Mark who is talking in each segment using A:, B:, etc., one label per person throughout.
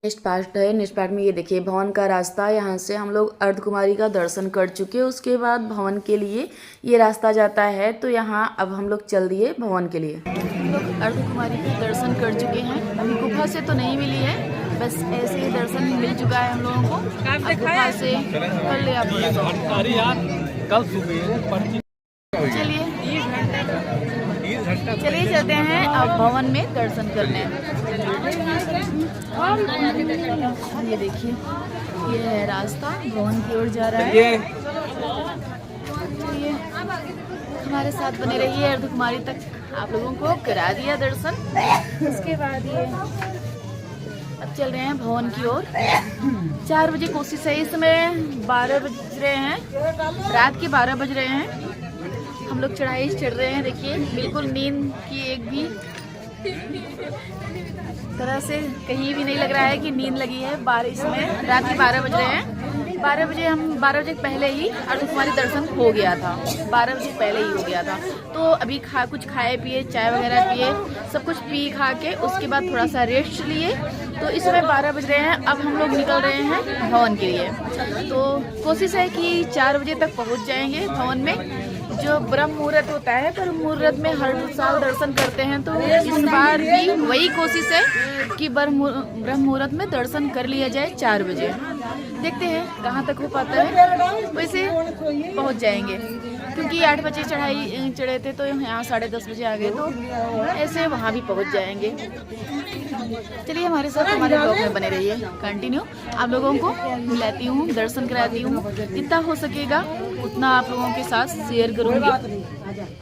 A: Next part है। Next part में ये देखिए भवन का रास्ता। यहाँ से हम लोग अर्धकुमारी का दर्शन कर चुके हैं। उसके बाद भवन के लिए ये रास्ता जाता है। तो यहाँ अब हम लोग चल दिए भवन के लिए। हम लोग अर्धकुमारी का दर्शन कर चुके हैं। अभी गुफा से तो नहीं मिली है, बस ऐसे ही दर्शन मिल चुका है हम लोगों को। अब गुफा से कर लिया कल सुबह। चलिए चलते हैं अब भवन में दर्शन करने। ये देखिए ये है रास्ता, भवन की ओर जा रहा है। चलिए हमारे साथ बने रहिए। अर्धकुमारी तक आप लोगों को करा दिया दर्शन। उसके बाद ये अब चल रहे हैं भवन की ओर। 4 बजे कोशिश है। इस समय 12 बज रहे हैं, रात के 12 बज रहे हैं। हम लोग चढ़ाई चढ़ रहे हैं। देखिए बिल्कुल नींद की एक भी तरह से कहीं भी नहीं लग रहा है कि नींद लगी है। बारिश में रात के 12 बज रहे हैं। 12 बजे पहले ही अर्धकुमारी दर्शन हो गया था। 12 बजे पहले ही हो गया था। तो अभी कुछ खाए पिए, चाय वगैरह पिए, सब कुछ पी खा के उसके बाद थोड़ा सा रेस्ट लिए। तो इस समय 12 बज रहे हैं। अब हम लोग निकल रहे हैं भवन के लिए। तो कोशिश है कि 4 बजे तक पहुंच जाएंगे भवन में। जो ब्रह्म मुहूर्त होता है, ब्रह्म मुहूर्त में हर साल दर्शन करते हैं, तो इस बार भी वही कोशिश है कि ब्रह्म मुहूर्त में दर्शन कर लिया जाए 4 बजे। देखते हैं कहाँ तक हो पाता है। वैसे पहुँच जाएंगे क्योंकि 8 बजे चढ़ाई चढ़े थे, तो यहाँ 10:30 बजे आ गए, तो ऐसे वहाँ भी पहुँच जाएंगे। चलिए हमारे साथ हमारे ब्लॉग में बने रहिए कंटिन्यू। आप लोगों को मिलाती हूँ, दर्शन कराती हूँ, जितना हो सकेगा उतना आप लोगों के साथ शेयर करूँगी।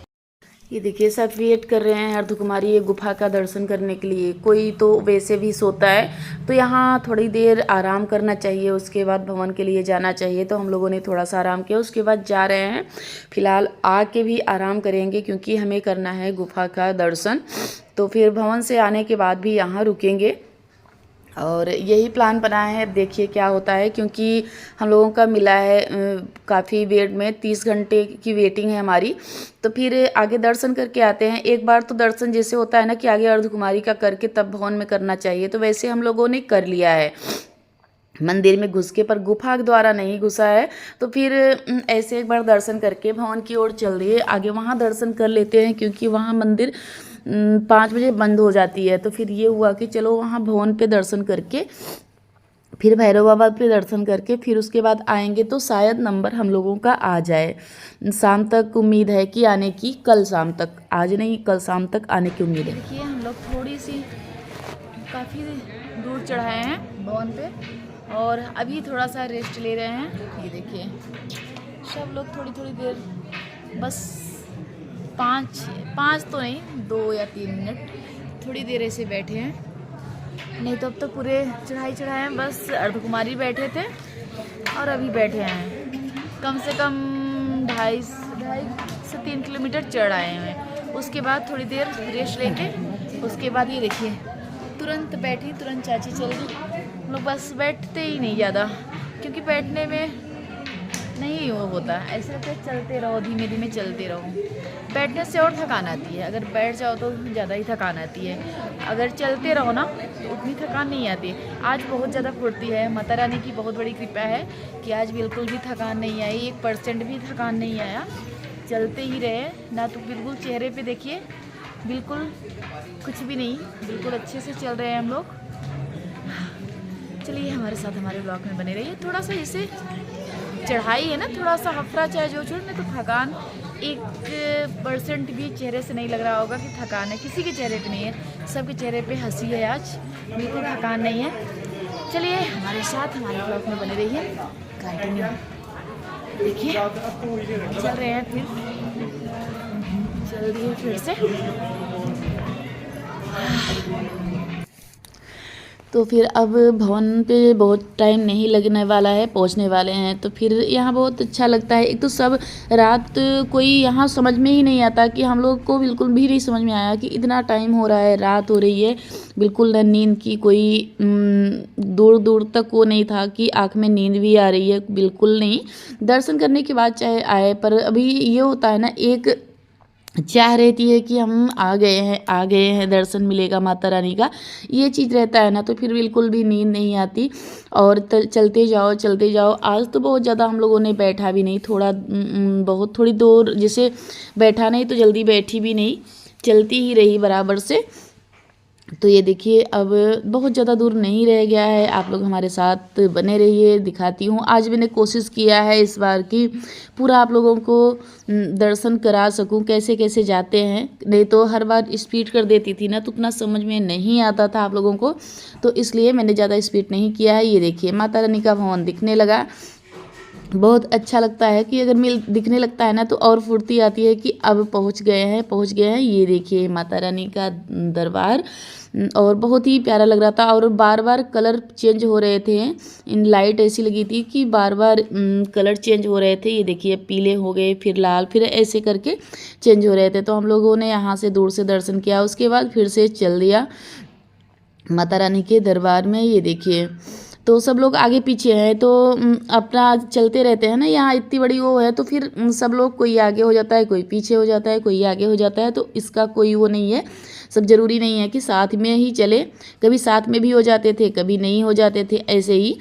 A: ये देखिए सब वेट कर रहे हैं अर्धकुमारी ये गुफा का दर्शन करने के लिए। कोई तो वैसे भी सोता है, तो यहाँ थोड़ी देर आराम करना चाहिए, उसके बाद भवन के लिए जाना चाहिए। तो हम लोगों ने थोड़ा सा आराम किया, उसके बाद जा रहे हैं। फिलहाल आके भी आराम करेंगे क्योंकि हमें करना है गुफा का दर्शन। तो फिर भवन से आने के बाद भी यहाँ रुकेंगे और यही प्लान बना है। अब देखिए क्या होता है, क्योंकि हम लोगों का मिला है काफ़ी वेट में 30 घंटे की वेटिंग है हमारी। तो फिर आगे दर्शन करके आते हैं। एक बार तो दर्शन जैसे होता है ना कि आगे अर्धकुमारी का करके तब भवन में करना चाहिए, तो वैसे हम लोगों ने कर लिया है मंदिर में घुस के, पर गुफा के द्वारा नहीं घुसा है। तो फिर ऐसे एक बार दर्शन करके भवन की ओर चल दिए। आगे वहाँ दर्शन कर लेते हैं क्योंकि वहाँ मंदिर 5 बजे बंद हो जाती है। तो फिर ये हुआ कि चलो वहाँ भवन पे दर्शन करके फिर भैरव बाबा पे दर्शन करके फिर उसके बाद आएंगे, तो शायद नंबर हम लोगों का आ जाए। शाम तक उम्मीद है कि आने की, कल शाम तक, आज नहीं कल शाम तक आने की उम्मीद है। देखिए हम लोग थोड़ी सी काफ़ी दूर चढ़ाए हैं भवन पे और अभी थोड़ा सा रेस्ट ले रहे हैं। ये देखिए सब लोग थोड़ी थोड़ी देर, बस 5 तो नहीं 2 या 3 मिनट थोड़ी देर ऐसे बैठे हैं। नहीं तो अब तो पूरे चढ़ाए हैं। बस अर्धकुमारी बैठे थे और अभी बैठे हैं। कम से कम 2.5 से 3 किलोमीटर चढ़ आए हैं। उसके बाद थोड़ी देर रेस्ट लेके उसके बाद ये देखिए तुरंत बैठी, तुरंत चाची चल गई। हम लोग बस बैठते ही नहीं ज़्यादा, क्योंकि बैठने में नहीं वो होता, ऐसे लगता है चलते रहो, धीमे धीमे चलते रहो। बैठने से और थकान आती है, अगर बैठ जाओ तो ज़्यादा ही थकान आती है। अगर चलते रहो ना तो उतनी थकान नहीं आती। आज बहुत ज़्यादा फुर्ती है, माता रानी की बहुत बड़ी कृपा है कि आज बिल्कुल भी थकान नहीं आई, 1% भी थकान नहीं आया। चलते ही रहे ना, तो बिल्कुल चेहरे पे देखिए बिल्कुल कुछ भी नहीं, बिल्कुल अच्छे से चल रहे हैं हम लोग। चलिए हमारे साथ हमारे ब्लॉग में बने रहिए। थोड़ा सा जैसे चढ़ाई है ना, थोड़ा सा हफरा चाहे जो छोड़, नहीं तो थकान 1% भी चेहरे से नहीं लग रहा होगा कि थकान है। किसी के चेहरे पे नहीं है, सबके चेहरे पे हंसी है आज, बिल्कुल थकान नहीं है। चलिए हमारे साथ हमारे ब्लॉग में बने रहिए कंटिन्यू। देखिए चल रहे हैं, फिर चल दिए फिर से। तो फिर अब भवन पे बहुत टाइम नहीं लगने वाला है, पहुंचने वाले हैं। तो फिर यहाँ बहुत अच्छा लगता है। एक तो सब रात, कोई यहाँ समझ में ही नहीं आता कि हम लोग को बिल्कुल भी नहीं समझ में आया कि इतना टाइम हो रहा है, रात हो रही है, बिल्कुल न नींद की कोई दूर दूर तक वो नहीं था कि आँख में नींद भी आ रही है, बिल्कुल नहीं। दर्शन करने के बाद चाहे आए, पर अभी ये होता है ना, एक चाह रहती है कि हम आ गए हैं, दर्शन मिलेगा माता रानी का, ये चीज़ रहता है ना, तो फिर बिल्कुल भी नींद नहीं आती। और चलते जाओ चलते जाओ। आज तो बहुत ज़्यादा हम लोगों ने बैठा भी नहीं, थोड़ा बहुत थोड़ी दूर, जैसे बैठा नहीं तो जल्दी बैठी भी नहीं, चलती ही रही बराबर से। तो ये देखिए अब बहुत ज़्यादा दूर नहीं रह गया है, आप लोग हमारे साथ बने रहिए, दिखाती हूँ। आज मैंने कोशिश किया है इस बार की पूरा आप लोगों को दर्शन करा सकूं, कैसे कैसे जाते हैं। नहीं तो हर बार स्पीड कर देती थी ना, तो उतना समझ में नहीं आता था आप लोगों को, तो इसलिए मैंने ज़्यादा स्पीड नहीं किया है। ये देखिए माता रानी का भवन दिखने लगा, बहुत अच्छा लगता है कि अगर मिल दिखने लगता है ना तो और फुर्ती आती है कि अब पहुंच गए हैं पहुंच गए हैं। ये देखिए माता रानी का दरबार, और बहुत ही प्यारा लग रहा था। और बार बार कलर चेंज हो रहे थे, इन लाइट ऐसी लगी थी कि बार बार कलर चेंज हो रहे थे। ये देखिए पीले हो गए, फिर लाल, फिर ऐसे करके चेंज हो रहे थे। तो हम लोगों ने यहाँ से दूर से दर्शन किया, उसके बाद फिर से चल दिया माता रानी के दरबार में। ये देखिए तो सब लोग आगे पीछे हैं, तो अपना चलते रहते हैं ना, यहाँ इतनी बड़ी वो है, तो फिर सब लोग कोई आगे हो जाता है, कोई पीछे हो जाता है, कोई आगे हो जाता है। तो इसका कोई वो नहीं है, सब ज़रूरी नहीं है कि साथ में ही चले, कभी साथ में भी हो जाते थे, कभी नहीं हो जाते थे, ऐसे ही।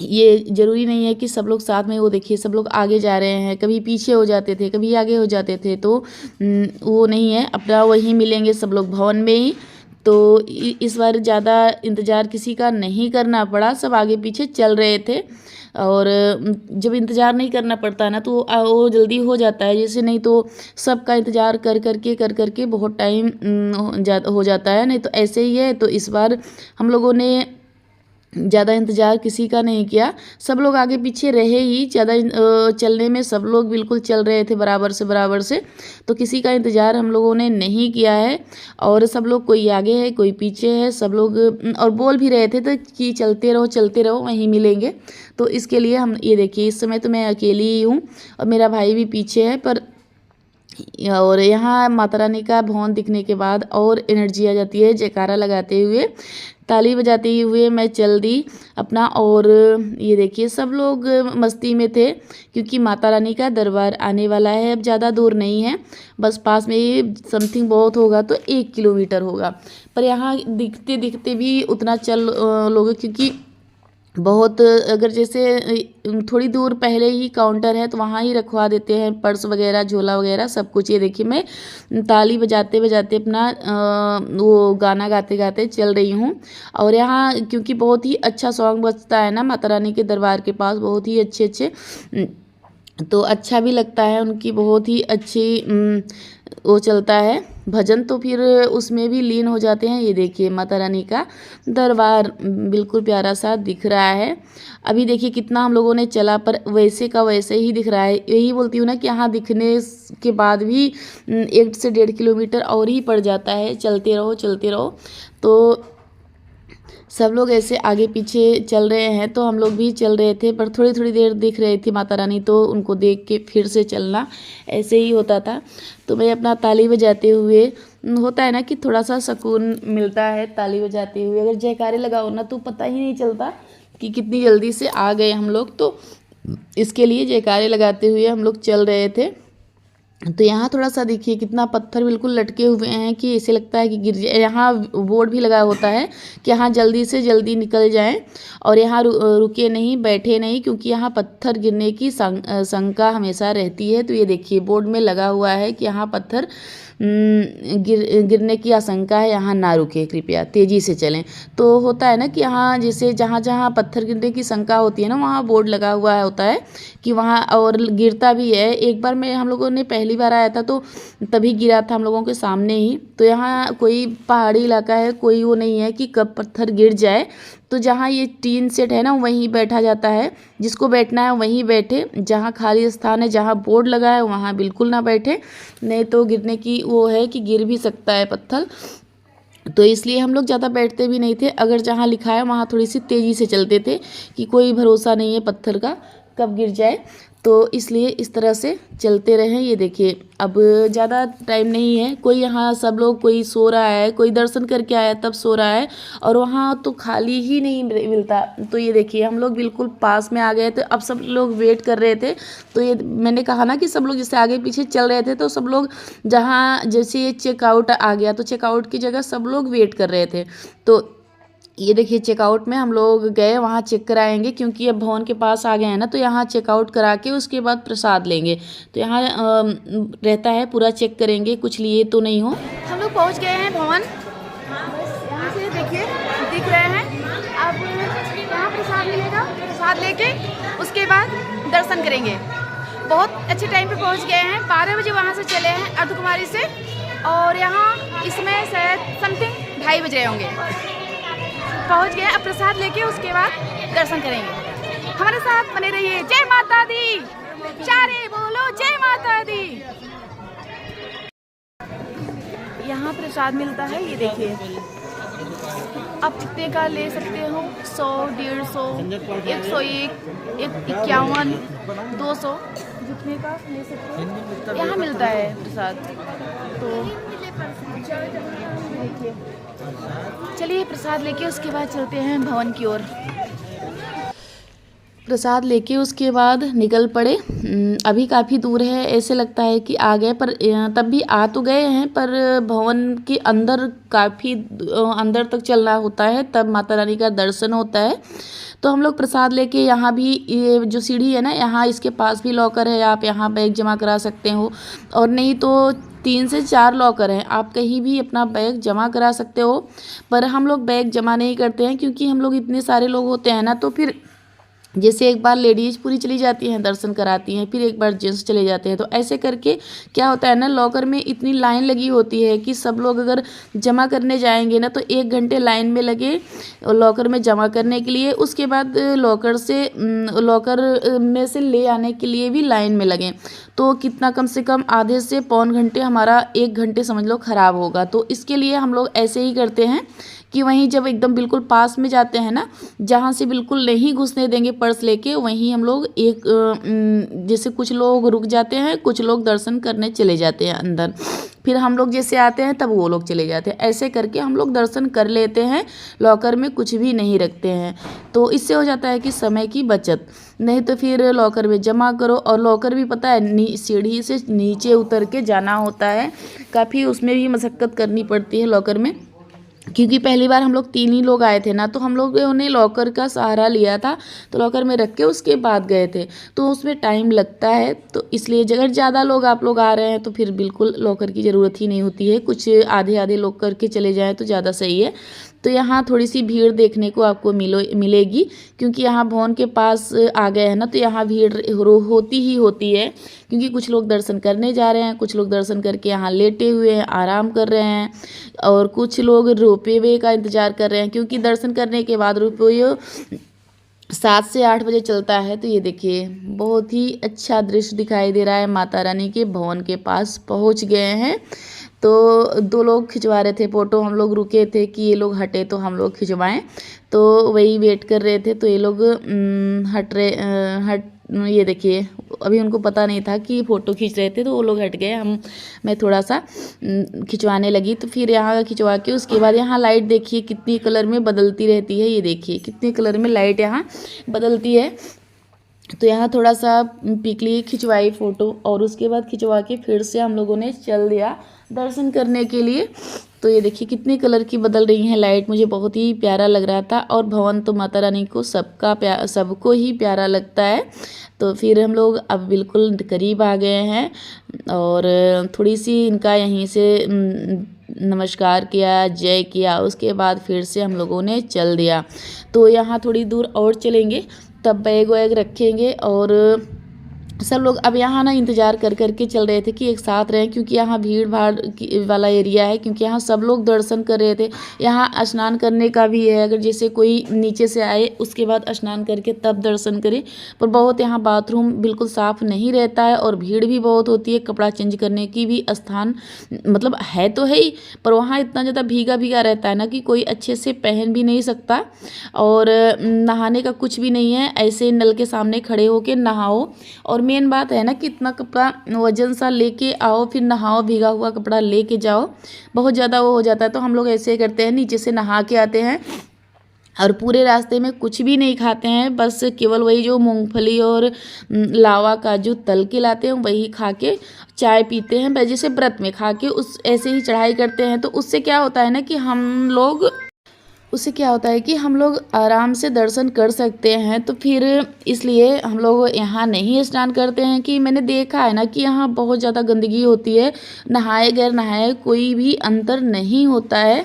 A: ये ज़रूरी नहीं है कि सब लोग साथ में, वो देखिए सब लोग आगे जा रहे हैं, कभी पीछे हो जाते थे, कभी आगे हो जाते थे, तो वो नहीं है, अपना वहीं मिलेंगे सब लोग भवन में ही। तो इस बार ज़्यादा इंतज़ार किसी का नहीं करना पड़ा, सब आगे पीछे चल रहे थे। और जब इंतज़ार नहीं करना पड़ता ना तो वो जल्दी हो जाता है, जैसे नहीं तो सबका इंतज़ार कर करके बहुत टाइम हो जाता है। नहीं तो ऐसे ही है। तो इस बार हम लोगों ने ज़्यादा इंतज़ार किसी का नहीं किया, सब लोग आगे पीछे रहे ही, ज़्यादा चलने में सब लोग बिल्कुल चल रहे थे बराबर से, तो किसी का इंतज़ार हम लोगों ने नहीं किया है। और सब लोग कोई आगे है कोई पीछे है, सब लोग और बोल भी रहे थे तो कि चलते रहो वहीं मिलेंगे। तो इसके लिए हम, ये देखिए इस समय तो मैं अकेली ही हूँ और मेरा भाई भी पीछे है, पर और यहाँ माता रानी का भवन दिखने के बाद और एनर्जी आ जाती है। जयकारा लगाते हुए, ताली बजाते हुए मैं चल दी अपना। और ये देखिए सब लोग मस्ती में थे, क्योंकि माता रानी का दरबार आने वाला है, अब ज़्यादा दूर नहीं है, बस पास में ही समथिंग बहुत होगा तो 1 किलोमीटर होगा। पर यहाँ दिखते दिखते भी उतना चल लोगे, क्योंकि बहुत अगर जैसे थोड़ी दूर पहले ही काउंटर है तो वहाँ ही रखवा देते हैं पर्स वगैरह, झोला वगैरह सब कुछ। ये देखिए मैं ताली बजाते बजाते अपना वो गाना गाते गाते चल रही हूँ। और यहाँ क्योंकि बहुत ही अच्छा सॉन्ग बजता है ना माता रानी के दरबार के पास, बहुत ही अच्छे अच्छे, तो अच्छा भी लगता है, उनकी बहुत ही अच्छी वो चलता है भजन, तो फिर उसमें भी लीन हो जाते हैं। ये देखिए माता रानी का दरबार बिल्कुल प्यारा सा दिख रहा है। अभी देखिए कितना हम लोगों ने चला, पर वैसे का वैसे ही दिख रहा है। यही बोलती हूँ ना कि यहाँ दिखने के बाद भी 1 से 1.5 किलोमीटर और ही पड़ जाता है, चलते रहो चलते रहो। तो सब लोग ऐसे आगे पीछे चल रहे हैं, तो हम लोग भी चल रहे थे, पर थोड़ी थोड़ी देर दिख रही थी माता रानी, तो उनको देख के फिर से चलना, ऐसे ही होता था। तो मैं अपना ताली बजाते हुए, होता है ना कि थोड़ा सा सुकून मिलता है ताली बजाते हुए, अगर जयकारे लगाओ ना तो पता ही नहीं चलता कि कितनी जल्दी से आ गए हम लोग। तो इसके लिए जयकारे लगाते हुए हम लोग चल रहे थे। तो यहाँ थोड़ा सा देखिए कितना पत्थर बिल्कुल लटके हुए हैं कि ऐसे लगता है कि गिर जाए। यहाँ बोर्ड भी लगा होता है कि यहाँ जल्दी से जल्दी निकल जाएं, और यहाँ रुके नहीं, बैठे नहीं, क्योंकि यहाँ पत्थर गिरने की शंका हमेशा रहती है। तो ये देखिए बोर्ड में लगा हुआ है कि यहाँ पत्थर गिरने की आशंका है, यहाँ ना रुके, कृपया तेज़ी से चलें। तो होता है ना कि यहाँ जैसे जहाँ जहाँ पत्थर गिरने की शंका होती है ना, वहाँ बोर्ड लगा हुआ होता है कि वहाँ, और गिरता भी है। एक बार मैं, हम लोगों ने पहली बार आया था तो तभी गिरा था हम लोगों के सामने ही। तो यहाँ कोई पहाड़ी इलाका है, कोई वो नहीं है कि कब पत्थर गिर जाए। तो जहाँ ये टीन सेट है ना वहीं बैठा जाता है, जिसको बैठना है वहीं बैठे, जहाँ खाली स्थान है, जहाँ बोर्ड लगा है वहाँ बिल्कुल ना बैठे, नहीं तो गिरने की वो है कि गिर भी सकता है पत्थर। तो इसलिए हम लोग ज़्यादा बैठते भी नहीं थे, अगर जहाँ लिखा है वहाँ थोड़ी सी तेज़ी से चलते थे कि कोई भरोसा नहीं है पत्थर का कब गिर जाए, तो इसलिए इस तरह से चलते रहें। ये देखिए अब ज़्यादा टाइम नहीं है, कोई यहाँ सब लोग, कोई सो रहा है, कोई दर्शन करके आया तब सो रहा है, और वहाँ तो खाली ही नहीं मिलता। तो ये देखिए हम लोग बिल्कुल पास में आ गए थे, अब सब लोग वेट कर रहे थे। तो ये मैंने कहा ना कि सब लोग जैसे आगे पीछे चल रहे थे, तो सब लोग जहाँ जैसे ये चेकआउट आ गया तो चेकआउट की जगह सब लोग वेट कर रहे थे। तो ये देखिए चेकआउट में हम लोग गए, वहाँ चेक कराएंगे क्योंकि अब भवन के पास आ गए हैं ना, तो यहाँ चेकआउट करा के उसके बाद प्रसाद लेंगे। तो यहाँ रहता है पूरा चेक करेंगे, कुछ लिए तो नहीं हो। हम लोग पहुँच गए हैं भवन, यहाँ से देखिए दिख रहे हैं। अब यहाँ प्रसाद मिलेगा, प्रसाद लेके उसके बाद दर्शन करेंगे। बहुत अच्छे टाइम पे पहुँच गए हैं, 12 बजे वहाँ से चले हैं अर्धकुमारी से, और यहाँ इसमें शायद समथिंग 2:30 बज रहे होंगे। पहुंच गए, अब प्रसाद लेके उसके बाद दर्शन करेंगे। हमारे साथ बने रहिए। जय माता दी, चारे बोलो जय माता दी। यहाँ प्रसाद मिलता है, ये देखिए आप कितने का ले सकते हो, 100, 150, 101, 51, 200, जितने का ले सकते हो यहाँ मिलता है प्रसाद। तो देखिए चलिए प्रसाद लेके उसके बाद चलते हैं भवन की ओर। प्रसाद लेके उसके बाद निकल पड़े। अभी काफ़ी दूर है, ऐसे लगता है कि आ गए, पर तब भी आ तो गए हैं, पर भवन के अंदर काफ़ी अंदर तक चलना होता है, तब माता रानी का दर्शन होता है। तो हम लोग प्रसाद लेके यहाँ भी, ये जो सीढ़ी है ना, यहाँ इसके पास भी लॉकर है, आप यहाँ बैग जमा करा सकते हो, और नहीं तो 3 से 4 लॉकर हैं, आप कहीं भी अपना बैग जमा करा सकते हो। पर हम लोग बैग जमा नहीं करते हैं क्योंकि हम लोग इतने सारे लोग होते हैं ना, तो फिर जैसे एक बार लेडीज़ पूरी चली जाती हैं दर्शन कराती हैं, फिर एक बार जेंट्स चले जाते हैं, तो ऐसे करके क्या होता है ना, लॉकर में इतनी लाइन लगी होती है कि सब लोग अगर जमा करने जाएंगे ना तो 1 घंटे लाइन में लगे लॉकर में जमा करने के लिए, उसके बाद लॉकर में से ले आने के लिए भी लाइन में लगें, तो कितना कम से कम आधे से पौन घंटे, हमारा 1 घंटे समझ लो ख़राब होगा। तो इसके लिए हम लोग ऐसे ही करते हैं कि वहीं जब एकदम बिल्कुल पास में जाते हैं ना, जहाँ से बिल्कुल नहीं घुसने देंगे पर्स लेके, वहीं हम लोग जैसे कुछ लोग रुक जाते हैं, कुछ लोग दर्शन करने चले जाते हैं अंदर, फिर हम लोग जैसे आते हैं तब वो लोग चले जाते हैं। ऐसे करके हम लोग दर्शन कर लेते हैं, लॉकर में कुछ भी नहीं रखते हैं। तो इससे हो जाता है कि समय की बचत, नहीं तो फिर लॉकर में जमा करो, और लॉकर भी पता है सीढ़ी से नीचे उतर के जाना होता है, काफ़ी उसमें भी मशक्क़त करनी पड़ती है लॉकर में। क्योंकि पहली बार हम लोग 3 ही लोग आए थे ना, तो हम लोगों ने लॉकर का सहारा लिया था, तो लॉकर में रख के उसके बाद गए थे, तो उसमें टाइम लगता है। तो इसलिए अगर ज़्यादा लोग आप लोग आ रहे हैं तो फिर बिल्कुल लॉकर की ज़रूरत ही नहीं होती है, कुछ आधे आधे लोग करके चले जाएँ तो ज़्यादा सही है। तो यहाँ थोड़ी सी भीड़ देखने को आपको मिलेगी, क्योंकि यहाँ भवन के पास आ गए हैं ना, तो यहाँ भीड़ होती ही होती है, क्योंकि कुछ लोग दर्शन करने जा रहे हैं, कुछ लोग दर्शन करके यहाँ लेटे हुए हैं, आराम कर रहे हैं, और कुछ लोग रोपवे का इंतज़ार कर रहे हैं, क्योंकि दर्शन करने के बाद रोपवे 7 से 8 बजे चलता है। तो ये देखिए बहुत ही अच्छा दृश्य दिखाई दे रहा है, माता रानी के भवन के पास पहुँच गए हैं। तो 2 लोग खिंचवा रहे थे फ़ोटो, हम लोग रुके थे कि ये लोग हटे तो हम लोग खिंचवाएं, तो वही वेट कर रहे थे। तो ये लोग ये देखिए अभी उनको पता नहीं था कि फ़ोटो खींच रहे थे, तो वो लोग हट गए, मैं थोड़ा सा खिंचवाने लगी। तो फिर यहाँ खिंचवा के उसके बाद यहाँ लाइट देखिए कितनी कलर में बदलती रहती है, ये देखिए कितने कलर में लाइट यहाँ बदलती है। तो यहाँ थोड़ा सा पिक ली, खिंचवाई फ़ोटो, और उसके बाद खिंचवा के फिर से हम लोगों ने चल दिया दर्शन करने के लिए। तो ये देखिए कितने कलर की बदल रही हैं लाइट, मुझे बहुत ही प्यारा लग रहा था। और भवन तो माता रानी को सबको ही प्यारा लगता है। तो फिर हम लोग अब बिल्कुल करीब आ गए हैं, और थोड़ी सी इनका यहीं से नमस्कार किया, जय किया, उसके बाद फिर से हम लोगों ने चल दिया। तो यहाँ थोड़ी दूर और चलेंगे, तब बैग वैग रखेंगे और सब लोग अब यहाँ ना इंतज़ार कर के चल रहे थे कि एक साथ रहें, क्योंकि यहाँ भीड़ भाड़ वाला एरिया है, क्योंकि यहाँ सब लोग दर्शन कर रहे थे। यहाँ स्नान करने का भी है, अगर जैसे कोई नीचे से आए उसके बाद स्नान करके तब दर्शन करे, पर बहुत यहाँ बाथरूम बिल्कुल साफ़ नहीं रहता है और भीड़ भी बहुत होती है। कपड़ा चेंज करने की भी स्थान मतलब है तो है ही, पर वहाँ इतना ज़्यादा भीगा भीगा रहता है ना कि कोई अच्छे से पहन भी नहीं सकता, और नहाने का कुछ भी नहीं है, ऐसे नल के सामने खड़े होके नहाओ। और मेन बात है ना कि इतना कपड़ा वजन सा लेके आओ, फिर नहाओ, भीगा हुआ कपड़ा लेके जाओ, बहुत ज़्यादा वो हो जाता है। तो हम लोग ऐसे करते हैं, नीचे से नहा के आते हैं और पूरे रास्ते में कुछ भी नहीं खाते हैं, बस केवल वही जो मूंगफली और लावा काजू तल के लाते हैं वही खा के चाय पीते हैं, जैसे व्रत में खा के उस ऐसे ही चढ़ाई करते हैं। तो उससे क्या होता है ना कि हम लोग आराम से दर्शन कर सकते हैं। तो फिर इसलिए हम लोग यहाँ नहीं स्नान करते हैं। कि मैंने देखा है ना कि यहाँ बहुत ज़्यादा गंदगी होती है, नहाए गैर नहाए कोई भी अंतर नहीं होता है।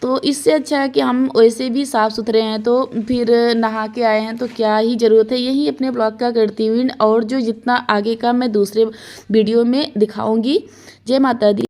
A: तो इससे अच्छा है कि हम वैसे भी साफ़ सुथरे हैं, तो फिर नहा के आए हैं तो क्या ही ज़रूरत है। यही अपने ब्लॉग का करती हुई, और जो जितना आगे का मैं दूसरे वीडियो में दिखाऊंगी। जय माता दी।